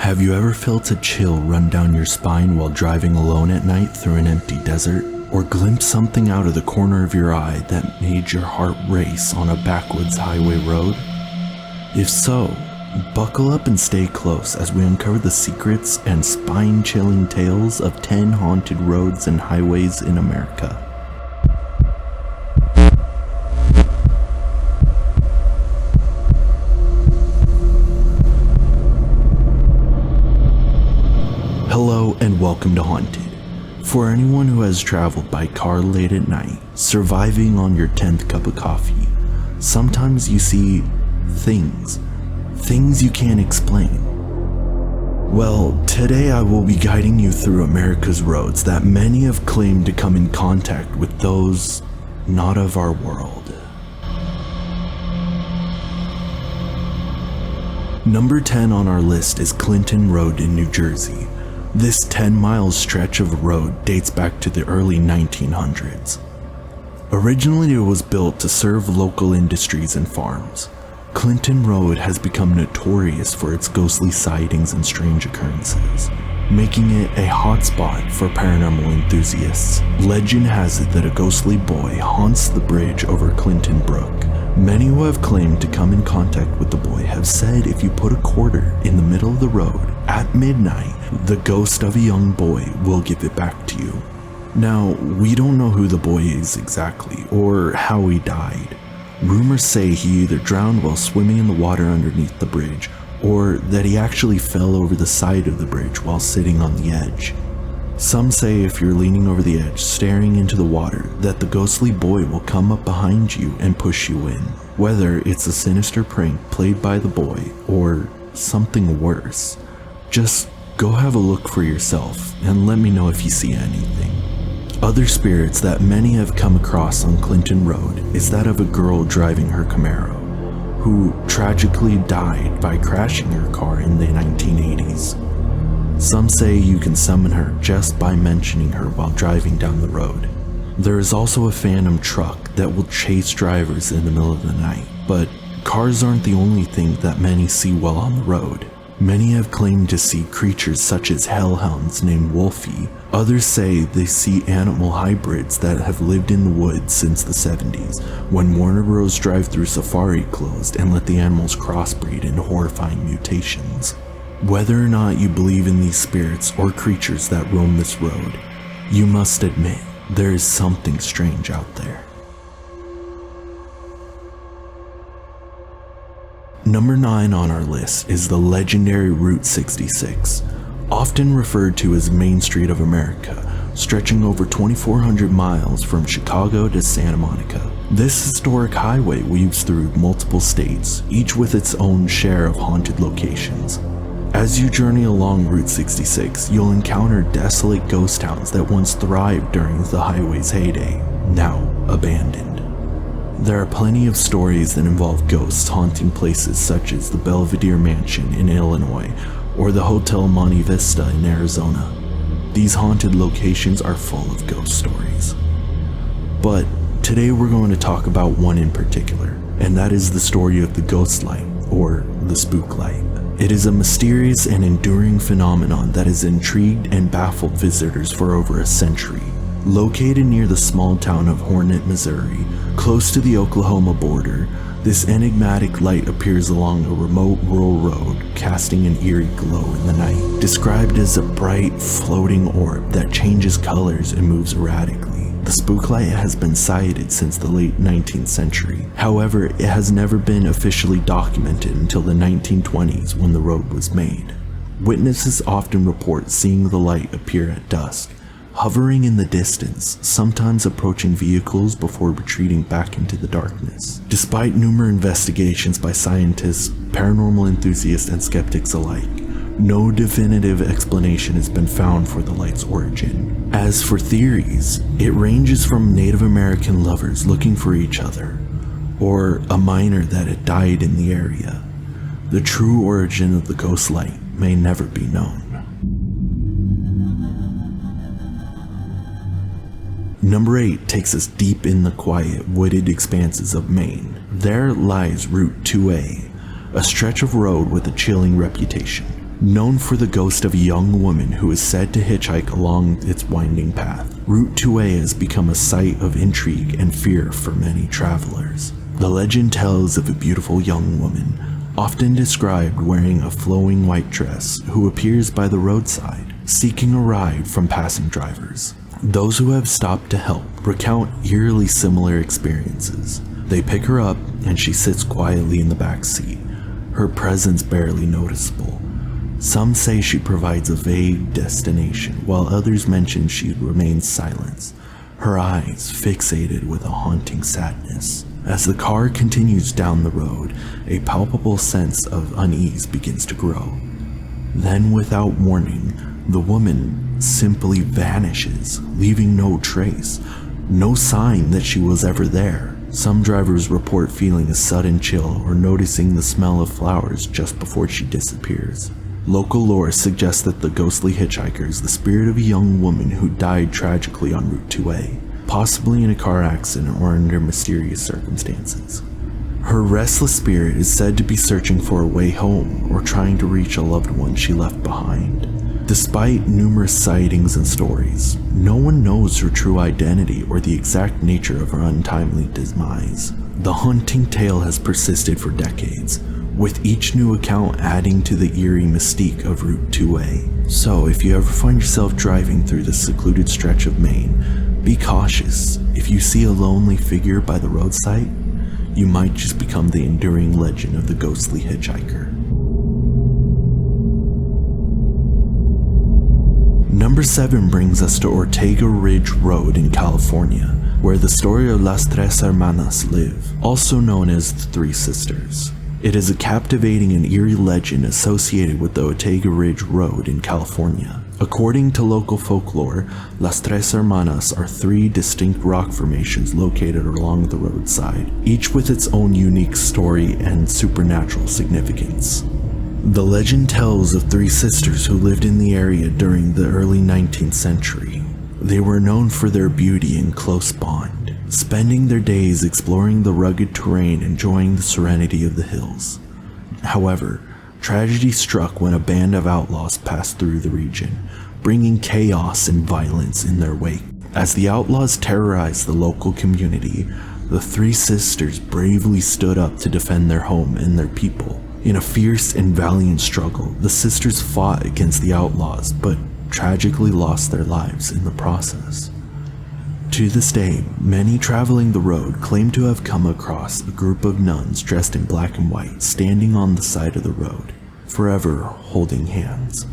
Have you ever felt a chill run down your spine while driving alone at night through an empty desert? Or glimpse something out of the corner of your eye that made your heart race on a backwoods highway road? If so, buckle up and stay close as we uncover the secrets and spine-chilling tales of 10 haunted roads and highways in America. Hello and welcome to Haunted. For anyone who has traveled by car late at night, surviving on your 10th cup of coffee, sometimes you see things you can't explain. Well, today I will be guiding you through America's roads that many have claimed to come in contact with those not of our world. Number 10 on our list is Clinton Road in New Jersey. This 10-mile stretch of road dates back to the early 1900s. Originally, it was built to serve local industries and farms. Clinton Road has become notorious for its ghostly sightings and strange occurrences, making it a hotspot for paranormal enthusiasts. Legend has it that a ghostly boy haunts the bridge over Clinton Brook. Many who have claimed to come in contact with the boy have said if you put a quarter in the middle of the road at midnight, the ghost of a young boy will give it back to you. Now, we don't know who the boy is exactly or how he died. Rumors say he either drowned while swimming in the water underneath the bridge, or that he actually fell over the side of the bridge while sitting on the edge. Some say if you're leaning over the edge, staring into the water, that the ghostly boy will come up behind you and push you in. Whether it's a sinister prank played by the boy, or something worse, just go have a look for yourself and let me know if you see anything. Other spirits that many have come across on Clinton Road is that of a girl driving her Camaro, who tragically died by crashing her car in the 1980s. Some say you can summon her just by mentioning her while driving down the road. There is also a phantom truck that will chase drivers in the middle of the night, but cars aren't the only thing that many see while on the road. Many have claimed to see creatures such as hellhounds named Wolfie. Others say they see animal hybrids that have lived in the woods since the 70s, when Warner Bros. Drive-Thru Safari closed and let the animals crossbreed in horrifying mutations. Whether or not you believe in these spirits or creatures that roam this road, you must admit there is something strange out there. Number 9 on our list is the legendary Route 66, often referred to as Main Street of America, stretching over 2,400 miles from Chicago to Santa Monica. This historic highway weaves through multiple states, each with its own share of haunted locations. As you journey along Route 66, you'll encounter desolate ghost towns that once thrived during the highway's heyday, now abandoned. There are plenty of stories that involve ghosts haunting places such as the Belvedere Mansion in Illinois or the Hotel Monte Vista in Arizona. These haunted locations are full of ghost stories. But today we're going to talk about one in particular, and that is the story of the ghost light, or the spook light. It is a mysterious and enduring phenomenon that has intrigued and baffled visitors for over a century. Located near the small town of Hornet, Missouri, close to the Oklahoma border, this enigmatic light appears along a remote rural road, casting an eerie glow in the night. Described as a bright, floating orb that changes colors and moves erratically, the spook light has been sighted since the late 19th century. However, it has never been officially documented until the 1920s when the road was made. Witnesses often report seeing the light appear at dusk, hovering in the distance, sometimes approaching vehicles before retreating back into the darkness. Despite numerous investigations by scientists, paranormal enthusiasts, and skeptics alike, no definitive explanation has been found for the light's origin. As for theories, it ranges from Native American lovers looking for each other, or a miner that had died in the area. The true origin of the ghost light may never be known. Number 8 takes us deep in the quiet, wooded expanses of Maine. There lies Route 2A, a stretch of road with a chilling reputation. Known for the ghost of a young woman who is said to hitchhike along its winding path, Route 2A has become a site of intrigue and fear for many travelers. The legend tells of a beautiful young woman, often described wearing a flowing white dress, who appears by the roadside, seeking a ride from passing drivers. Those who have stopped to help recount eerily similar experiences. They pick her up and she sits quietly in the back seat, her presence barely noticeable. Some say she provides a vague destination, while others mention she remains silent, her eyes fixated with a haunting sadness. As the car continues down the road, a palpable sense of unease begins to grow. Then, without warning, the woman simply vanishes, leaving no trace, no sign that she was ever there. Some drivers report feeling a sudden chill or noticing the smell of flowers just before she disappears. Local lore suggests that the ghostly hitchhiker is the spirit of a young woman who died tragically on Route 2A, possibly in a car accident or under mysterious circumstances. Her restless spirit is said to be searching for a way home or trying to reach a loved one she left behind. Despite numerous sightings and stories, no one knows her true identity or the exact nature of her untimely demise. The haunting tale has persisted for decades, with each new account adding to the eerie mystique of Route 2A. So if you ever find yourself driving through this secluded stretch of Maine, be cautious. If you see a lonely figure by the roadside, you might just become the enduring legend of the ghostly hitchhiker. Number 7 brings us to Ortega Ridge Road in California, where the story of Las Tres Hermanas live, also known as the Three Sisters. It is a captivating and eerie legend associated with the Ortega Ridge Road in California. According to local folklore, Las Tres Hermanas are 3 distinct rock formations located along the roadside, each with its own unique story and supernatural significance. The legend tells of 3 sisters who lived in the area during the early 19th century. They were known for their beauty and close bond, spending their days exploring the rugged terrain, enjoying the serenity of the hills. However, tragedy struck when a band of outlaws passed through the region, bringing chaos and violence in their wake. As the outlaws terrorized the local community, the 3 sisters bravely stood up to defend their home and their people. In a fierce and valiant struggle, the sisters fought against the outlaws, but tragically lost their lives in the process. To this day, many traveling the road claim to have come across a group of nuns dressed in black and white standing on the side of the road, forever holding hands.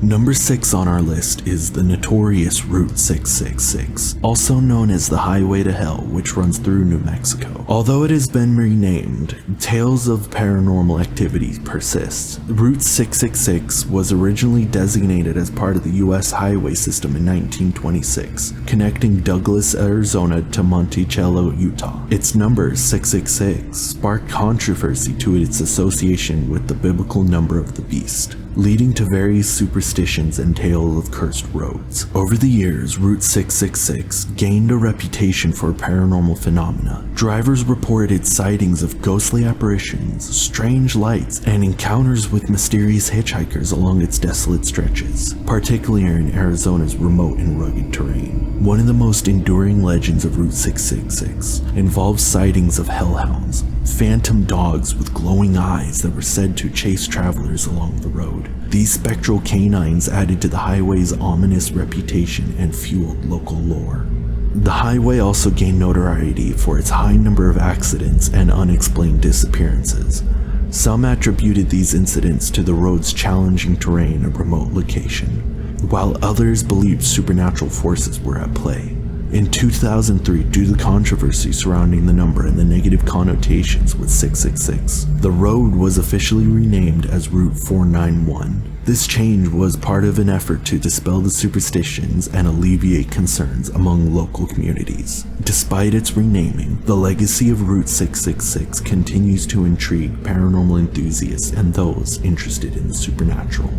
Number 6 on our list is the notorious Route 666, also known as the Highway to Hell, which runs through New Mexico. Although it has been renamed, tales of paranormal activity persist. Route 666 was originally designated as part of the U.S. highway system in 1926, connecting Douglas, Arizona to Monticello, Utah. Its number, 666, sparked controversy to its association with the biblical number of the beast, leading to various superstitions and tales of cursed roads. Over the years, Route 666 gained a reputation for paranormal phenomena. Drivers reported sightings of ghostly apparitions, strange lights, and encounters with mysterious hitchhikers along its desolate stretches, particularly in Arizona's remote and rugged terrain. One of the most enduring legends of Route 666 involves sightings of hellhounds, phantom dogs with glowing eyes that were said to chase travelers along the road. These spectral canines added to the highway's ominous reputation and fueled local lore. The highway also gained notoriety for its high number of accidents and unexplained disappearances. Some attributed these incidents to the road's challenging terrain and remote location, while others believed supernatural forces were at play. In 2003, due to the controversy surrounding the number and the negative connotations with 666, the road was officially renamed as Route 491. This change was part of an effort to dispel the superstitions and alleviate concerns among local communities. Despite its renaming, the legacy of Route 666 continues to intrigue paranormal enthusiasts and those interested in the supernatural.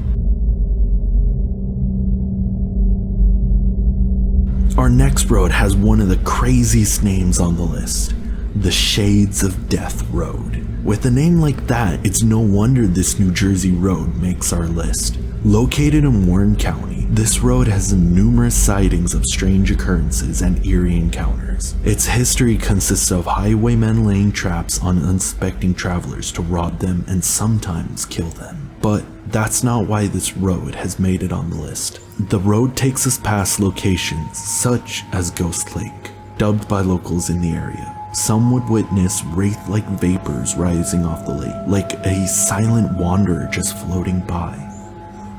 Our next road has one of the craziest names on the list, the Shades of Death Road. With a name like that, it's no wonder this New Jersey road makes our list. Located in Warren County, this road has numerous sightings of strange occurrences and eerie encounters. Its history consists of highwaymen laying traps on unsuspecting travelers to rob them and sometimes kill them. But that's not why this road has made it on the list. The road takes us past locations such as Ghost Lake, dubbed by locals in the area. Some would witness wraith-like vapors rising off the lake, like a silent wanderer just floating by,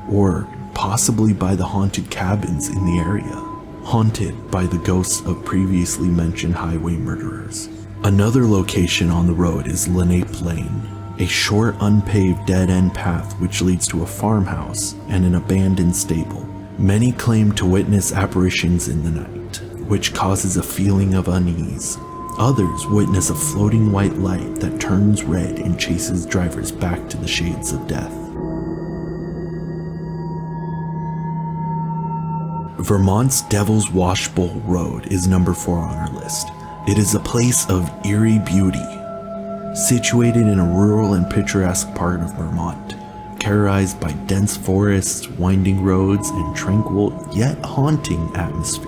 or possibly by the haunted cabins in the area, haunted by the ghosts of previously mentioned highway murderers. Another location on the road is Lenape Lane, a short unpaved dead-end path which leads to a farmhouse and an abandoned stable. Many claim to witness apparitions in the night, which causes a feeling of unease. Others witness a floating white light that turns red and chases drivers back to the shades of death. Vermont's Devil's Wash Bowl Road is number 4 on our list. It is a place of eerie beauty, situated in a rural and picturesque part of Vermont, characterized by dense forests, winding roads, and tranquil yet haunting atmosphere.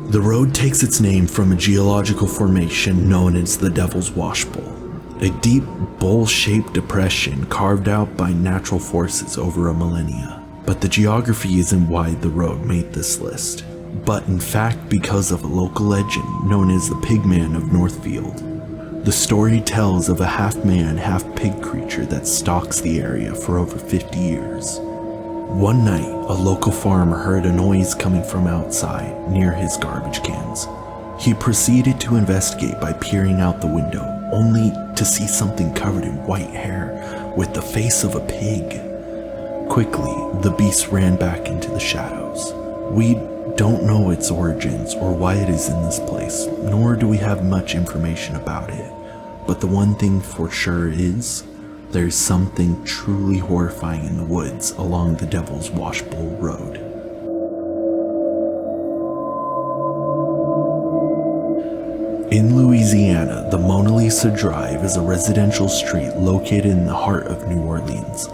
The road takes its name from a geological formation known as the Devil's Wash Bowl, a deep bowl-shaped depression carved out by natural forces over a millennia. But the geography isn't why the road made this list, but in fact because of a local legend known as the Pigman of Northfield. The story tells of a half-man, half-pig creature that stalks the area for over 50 years. One night, a local farmer heard a noise coming from outside near his garbage cans. He proceeded to investigate by peering out the window, only to see something covered in white hair with the face of a pig. Quickly, the beast ran back into the shadows. We don't know its origins or why it is in this place, nor do we have much information about it. But the one thing for sure is, there's something truly horrifying in the woods along the Devil's Wash Bowl Road. In Louisiana, the Mona Lisa Drive is a residential street located in the heart of New Orleans.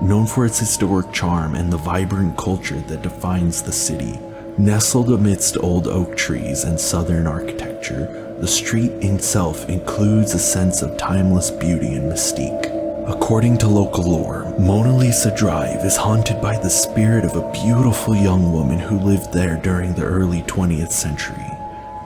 Known for its historic charm and the vibrant culture that defines the city, nestled amidst old oak trees and southern architecture, the street itself includes a sense of timeless beauty and mystique. According to local lore, Mona Lisa Drive is haunted by the spirit of a beautiful young woman who lived there during the early 20th century.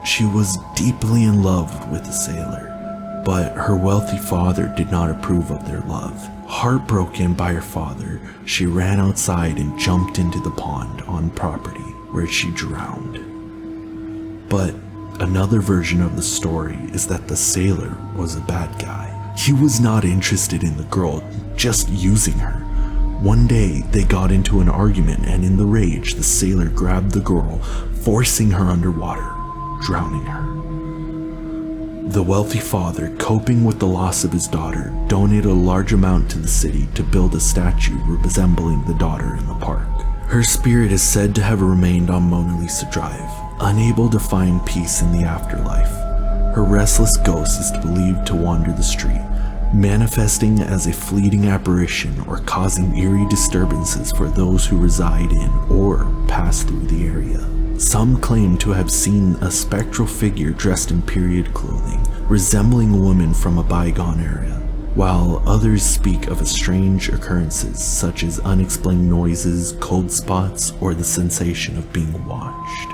She was deeply in love with a sailor, but her wealthy father did not approve of their love. Heartbroken by her father, she ran outside and jumped into the pond on property, where she drowned. But another version of the story is that the sailor was a bad guy. He was not interested in the girl, just using her. One day, they got into an argument, and in the rage, the sailor grabbed the girl, forcing her underwater, drowning her. The wealthy father, coping with the loss of his daughter, donated a large amount to the city to build a statue resembling the daughter in the park. Her spirit is said to have remained on Mona Lisa Drive, unable to find peace in the afterlife. Her restless ghost is believed to wander the street, manifesting as a fleeting apparition or causing eerie disturbances for those who reside in or pass through the area. Some claim to have seen a spectral figure dressed in period clothing, resembling a woman from a bygone era, while others speak of strange occurrences such as unexplained noises, cold spots, or the sensation of being watched.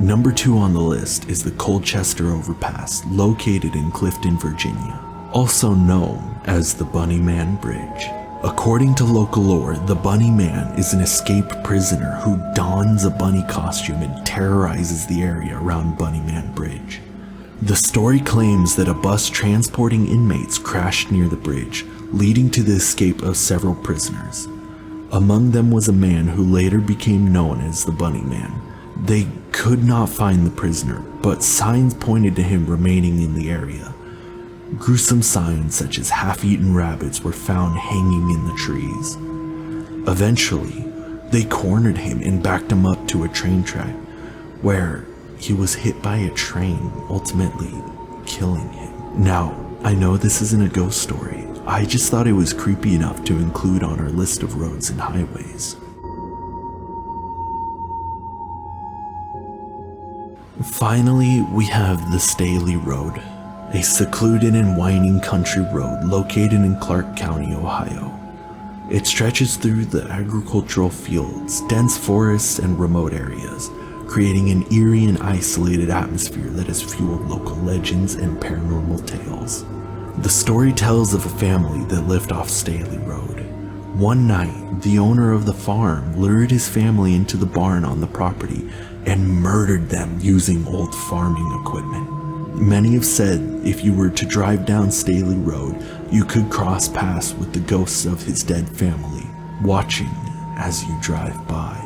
Number 2 on the list is the Colchester Overpass, located in Clifton, Virginia, also known as the Bunny Man Bridge. According to local lore, the Bunny Man is an escaped prisoner who dons a bunny costume and terrorizes the area around Bunny Man Bridge. The story claims that a bus transporting inmates crashed near the bridge, leading to the escape of several prisoners. Among them was a man who later became known as the Bunny Man. They could not find the prisoner, but signs pointed to him remaining in the area. Gruesome signs such as half-eaten rabbits were found hanging in the trees. Eventually, they cornered him and backed him up to a train track, where he was hit by a train, ultimately killing him. Now, I know this isn't a ghost story. I just thought it was creepy enough to include on our list of roads and highways. Finally, we have the Staley Road, a secluded and winding country road located in Clark County, Ohio. It stretches through the agricultural fields, dense forests, and remote areas, creating an eerie and isolated atmosphere that has fueled local legends and paranormal tales. The story tells of a family that lived off Staley Road. One night, the owner of the farm lured his family into the barn on the property and murdered them using old farming equipment. Many have said if you were to drive down Staley Road, you could cross paths with the ghosts of his dead family, watching as you drive by.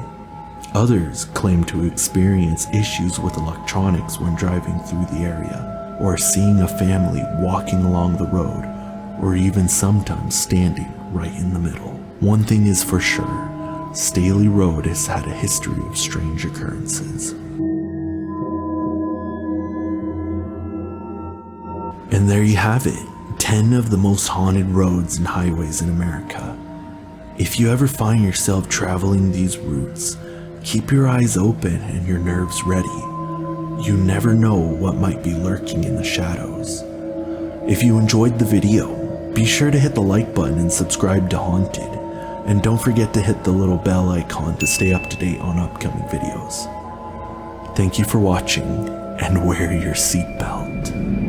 Others claim to experience issues with electronics when driving through the area, or seeing a family walking along the road, or even sometimes standing right in the middle. One thing is for sure, Staley Road has had a history of strange occurrences. And there you have it, 10 of the most haunted roads and highways in America. If you ever find yourself traveling these routes, keep your eyes open and your nerves ready. You never know what might be lurking in the shadows. If you enjoyed the video, be sure to hit the like button and subscribe to Haunted. And don't forget to hit the little bell icon to stay up to date on upcoming videos. Thank you for watching, and wear your seatbelt.